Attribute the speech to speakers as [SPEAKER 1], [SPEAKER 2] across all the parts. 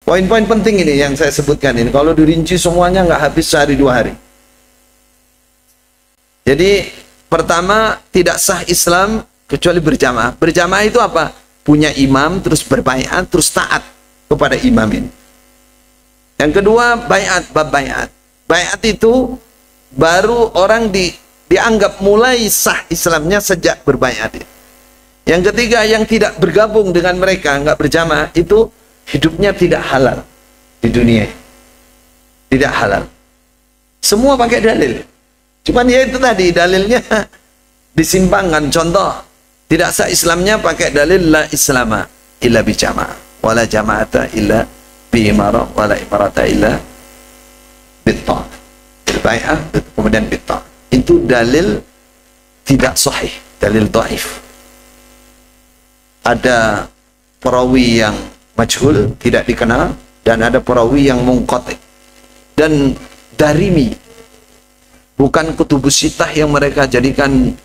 [SPEAKER 1] Poin-poin penting ini yang saya sebutkan ini. Kalau dirinci semuanya nggak habis sehari 2 hari. Jadi pertama, tidak sah Islam kecuali berjamaah. Berjamaah itu apa? Punya imam, terus berbaiat, terus taat kepada imam ini. Yang kedua, baiat, bab baiat. Baiat itu baru orang dianggap mulai sah Islamnya sejak berbaiat. Yang ketiga, yang tidak bergabung dengan mereka, nggak berjamaah, itu hidupnya tidak halal di dunia. Tidak halal. Semua pakai dalil. Cuman ya itu tadi, dalilnya disimpangkan. Contoh, tidak sah Islamnya pakai dalil la islama illa bi jama'ah, wala jama'ata illa bi imarah, wala imarata illa bitta'ah. Bai'ah, kemudian bitta'ah. Itu dalil tidak sahih, dalil dhaif. Ada perawi yang majhul, tidak dikenal, dan ada perawi yang munqati dan darimi, bukan kutubus sitah yang mereka jadikan,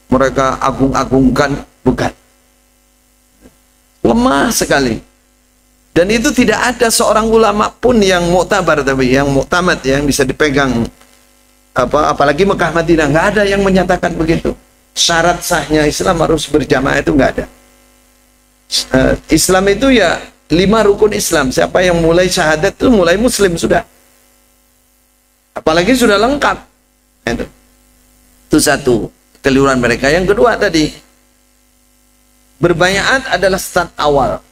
[SPEAKER 1] mereka agung-agungkan, bukan. Lemah sekali. Dan itu tidak ada seorang ulama pun yang muktabar, tapi yang muktamad, yang bisa dipegang, apalagi Mekah Madinah, nggak ada yang menyatakan begitu. Syarat sahnya Islam harus berjamaah itu nggak ada. Islam itu ya 5 rukun Islam. Siapa yang mulai syahadat itu mulai muslim sudah. Apalagi sudah lengkap. Itu satu keliruan mereka. Yang kedua tadi, berbaiat adalah start awal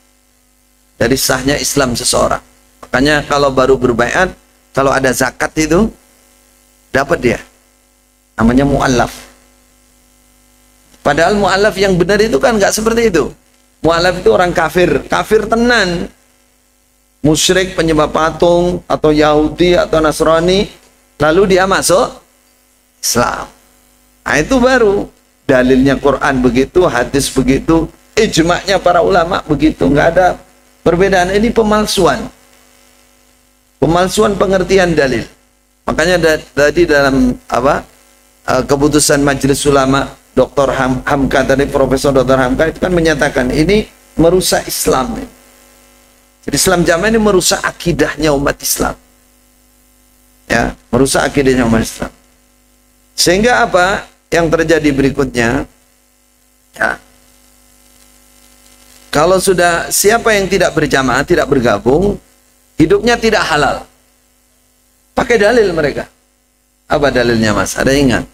[SPEAKER 1] dari sahnya Islam seseorang. Makanya kalau baru berbaiat, kalau ada zakat itu dapat dia. Namanya mu'allaf. Padahal mu'allaf yang benar itu kan nggak seperti itu. Mu'allaf itu orang kafir, kafir tenan, musyrik, penyembah patung, atau Yahudi, atau Nasrani, lalu dia masuk Islam. Nah itu baru dalilnya Quran begitu, hadis begitu, ijma'nya para ulama begitu, nggak ada perbedaan. Ini pemalsuan, pemalsuan pengertian dalil. Makanya tadi dalam keputusan Majelis Ulama, Dr. Hamka tadi, Profesor Dr. Hamka itu kan menyatakan ini merusak Islam. Jadi Islam jamaah ini merusak akidahnya umat Islam. Ya, merusak akidahnya umat Islam. Sehingga apa yang terjadi berikutnya? Ya, kalau sudah siapa yang tidak berjamaah, tidak bergabung, hidupnya tidak halal. Pakai dalil mereka. Apa dalilnya, Mas? Ada ingat?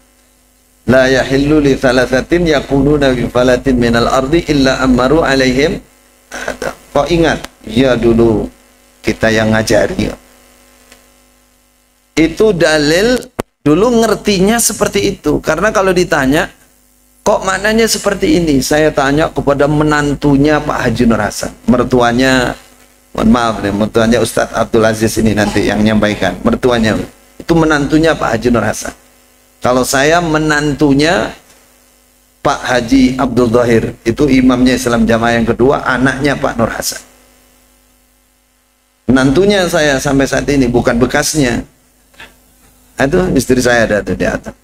[SPEAKER 1] La yahillu li thalathatin yakununa bi falatin minal ardi illa ammaru alaihim. Kok ingat? Ya dulu kita yang ngajari. Itu dalil dulu ngertinya seperti itu. Karena kalau ditanya, kok maknanya seperti ini? Saya tanya kepada menantunya Pak Haji Nur Hasan. Mertuanya, mohon maaf nih, mertuanya Ustadz Abdul Aziz ini nanti yang menyampaikan. Mertuanya, itu menantunya Pak Haji Nur Hasan. Kalau saya menantunya Pak Haji Abdul Zahir, itu imamnya Islam Jamaah yang kedua, anaknya Pak Nur Hasan. Menantunya saya sampai saat ini, bukan bekasnya. Itu istri saya ada tuh di atas.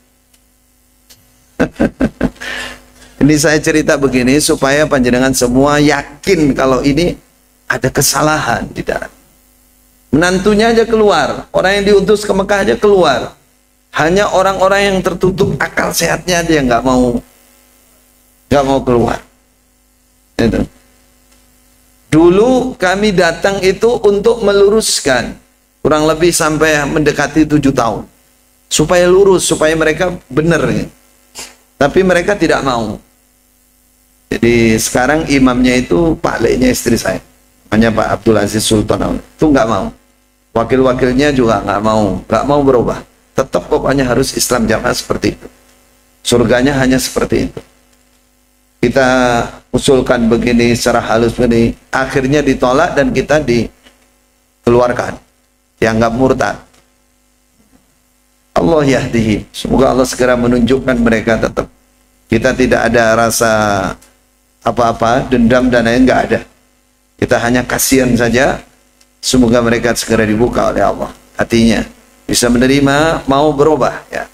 [SPEAKER 1] Ini saya cerita begini supaya panjenengan semua yakin kalau ini ada kesalahan di dalam. Menantunya aja keluar, orang yang diutus ke Mekah aja keluar. Hanya orang-orang yang tertutup akal sehatnya dia nggak mau keluar. Itu. Dulu kami datang itu untuk meluruskan, kurang lebih sampai mendekati 7 tahun, supaya lurus, supaya mereka benar. Tapi mereka tidak mau. Jadi sekarang imamnya itu Pak Leknya istri saya, hanya Pak Abdul Aziz Sultan, itu nggak mau. Wakil-wakilnya juga nggak mau berubah. Tetap pokoknya harus Islam jamaah seperti itu. Surganya hanya seperti itu. Kita usulkan begini secara halus begini, akhirnya ditolak dan kita dikeluarkan, dianggap murtad. Allah yahdihi. Semoga Allah segera menunjukkan mereka tetap. Kita tidak ada rasa apa-apa, dendam dan lain, nggak ada. Kita hanya kasihan saja. Semoga mereka segera dibuka oleh Allah hatinya, bisa menerima, mau berubah ya.